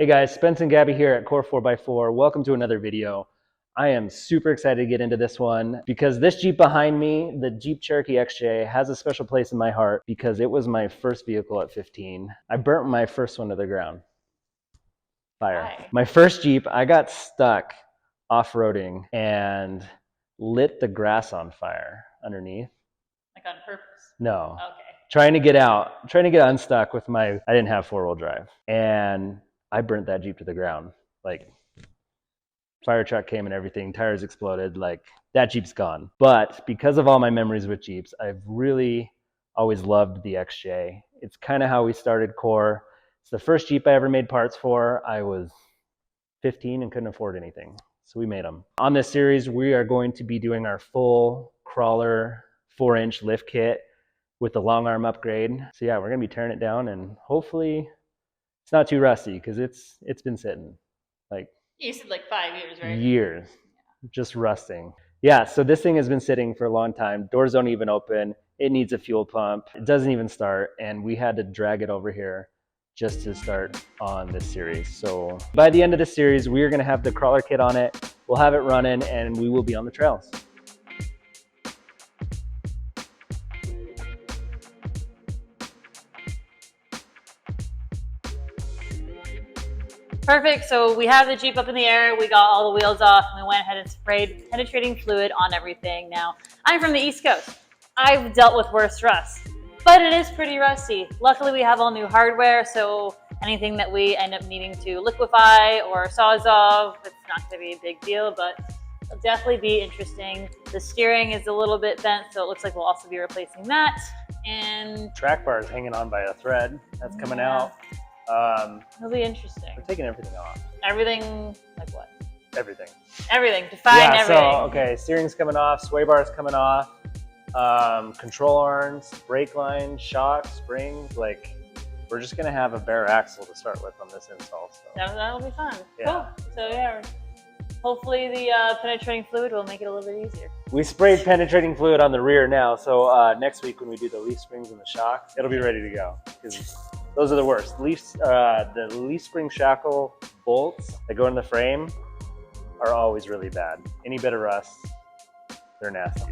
Hey guys, Spence and Gabby here at Core 4x4. Welcome to another video. I am super excited to get into this one because this Jeep behind me, the Jeep Cherokee XJ, has a special place in my heart because it was my first vehicle at 15. I burnt my first one to the ground. Fire. Why? My first Jeep, I got stuck off-roading and lit the grass on fire underneath. Like on purpose? No. Okay. Trying to get unstuck with I didn't have four-wheel drive. And I burnt that Jeep to the ground. Like, fire truck came and everything, tires exploded, like, that Jeep's gone. But because of all my memories with Jeeps, I've really always loved the XJ. It's kind of how we started Core. It's the first Jeep I ever made parts for. I was 15 and couldn't afford anything, so we made them. On this series, we are going to be doing our full crawler 4-inch lift kit with the long arm upgrade. So yeah, we're gonna be tearing it down and hopefully it's not too rusty because it's been sitting like You said like 5 years, right? years, just rusting. Yeah, so this thing has been sitting for a long time. Doors don't even open. It needs a fuel pump. It doesn't even start, and we had to drag it over here just to start on this series. So by the end of the series, we are gonna have the crawler kit on it. We'll have it running and we will be on the trails. Perfect. So we have the Jeep up in the air. We got all the wheels off and we went ahead and sprayed penetrating fluid on everything. Now, I'm from the East Coast. I've dealt with worse rust, but it is pretty rusty. Luckily, we have all new hardware, so anything that we end up needing to liquefy or sawzall, it's not going to be a big deal, but it'll definitely be interesting. The steering is a little bit bent, so it looks like we'll also be replacing that. And Track bar is hanging on by a thread. That's coming out. It'll be interesting. We're taking everything off. Everything, like what? Everything. Everything. Define everything. So, okay, steering's coming off, sway bar's coming off, control arms, brake line, shocks, springs. Like, we're just gonna have a bare axle to start with on this install. So. That'll be fun. Yeah. Cool. So yeah, hopefully the penetrating fluid will make it a little bit easier. We sprayed penetrating fluid on the rear now, so next week when we do the leaf springs and the shock, it'll be ready to go. Those are the worst. The leaf spring shackle bolts that go in the frame are always really bad. Any bit of rust, they're nasty.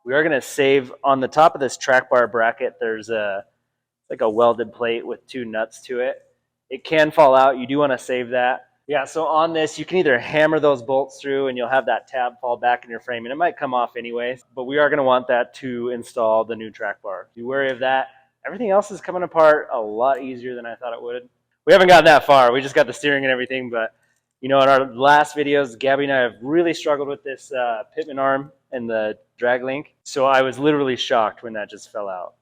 We are going to save on the top of this track bar bracket. There's like a welded plate with 2 nuts to it. It can fall out. You do want to save that. Yeah, so on this, you can either hammer those bolts through and you'll have that tab fall back in your frame, and it might come off anyways, but we are going to want that to install the new track bar. Be wary of that. Everything else is coming apart a lot easier than I thought it would. We haven't gotten that far. We just got the steering and everything, but you know, in our last videos, Gabby and I have really struggled with this pitman arm and the drag link, so I was literally shocked when that just fell out.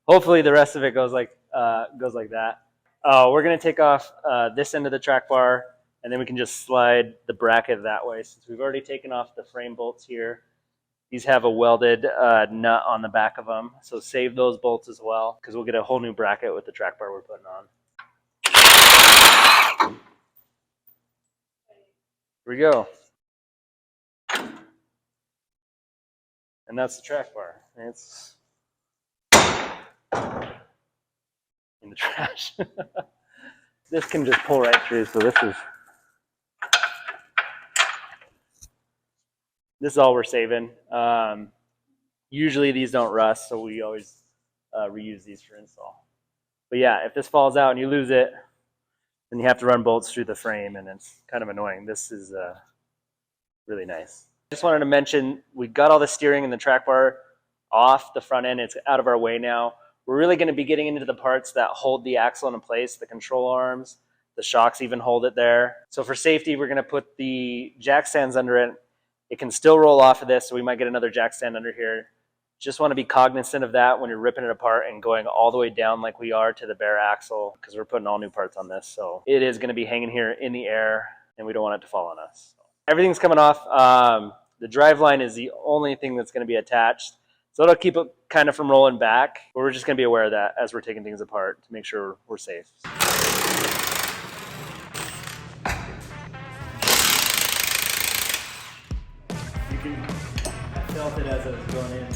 Hopefully the rest of it goes like that. We're going to take off this end of the track bar, and then we can just slide the bracket that way. Since we've already taken off the frame bolts here, these have a welded nut on the back of them. So save those bolts as well, because we'll get a whole new bracket with the track bar we're putting on. Here we go. And that's the track bar. It's in the trash. This can just pull right through, so this is all we're saving. Usually these don't rust, so we always reuse these for install. But yeah, if this falls out and you lose it, then you have to run bolts through the frame, and it's kind of annoying. This is really nice. Just wanted to mention, we got all the steering and the track bar off the front end. It's out of our way now. We're really going to be getting into the parts that hold the axle in place, the control arms, the shocks even hold it there. So for safety, we're going to put the jack stands under it. It can still roll off of this, so we might get another jack stand under here. Just want to be cognizant of that when you're ripping it apart and going all the way down like we are to the bare axle, because we're putting all new parts on this. So it is going to be hanging here in the air, and we don't want it to fall on us. So everything's coming off. The drive line is the only thing that's going to be attached. So it'll keep it kind of from rolling back, but we're just going to be aware of that as we're taking things apart to make sure we're safe. I felt it as I was going in.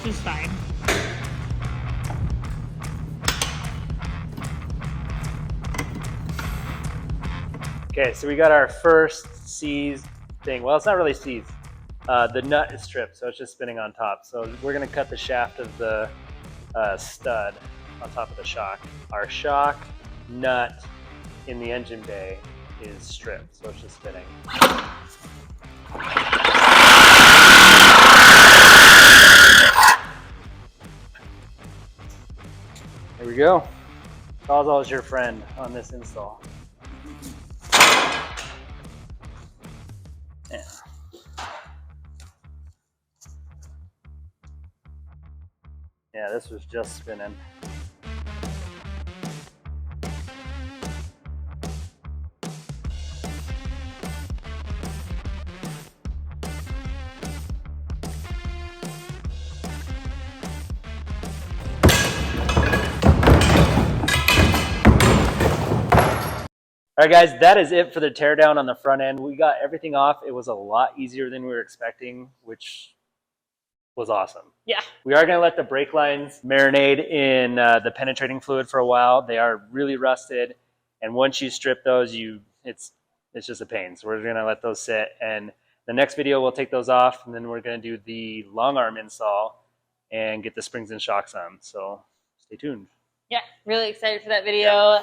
This is fine. Okay, so we got our first seized thing. Well, it's not really seized. The nut is stripped, so it's just spinning on top. So we're going to cut the shaft of the stud on top of the shock. Our shock nut in the engine bay is stripped, so it's just spinning. There we go. Sawzall is your friend on this install. Yeah. Yeah, this was just spinning. All right, guys, that is it for the teardown on the front end. We got everything off. It was a lot easier than we were expecting, which was awesome. Yeah. We are going to let the brake lines marinate in the penetrating fluid for a while. They are really rusted, and once you strip those, it's just a pain. So we're going to let those sit, and the next video we'll take those off, and then we're going to do the long arm install and get the springs and shocks on. So stay tuned. Yeah, really excited for that video.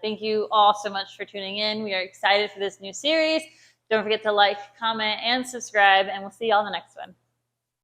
Thank you all so much for tuning in. We are excited for this new series. Don't forget to like, comment, and subscribe, and we'll see you all in the next one.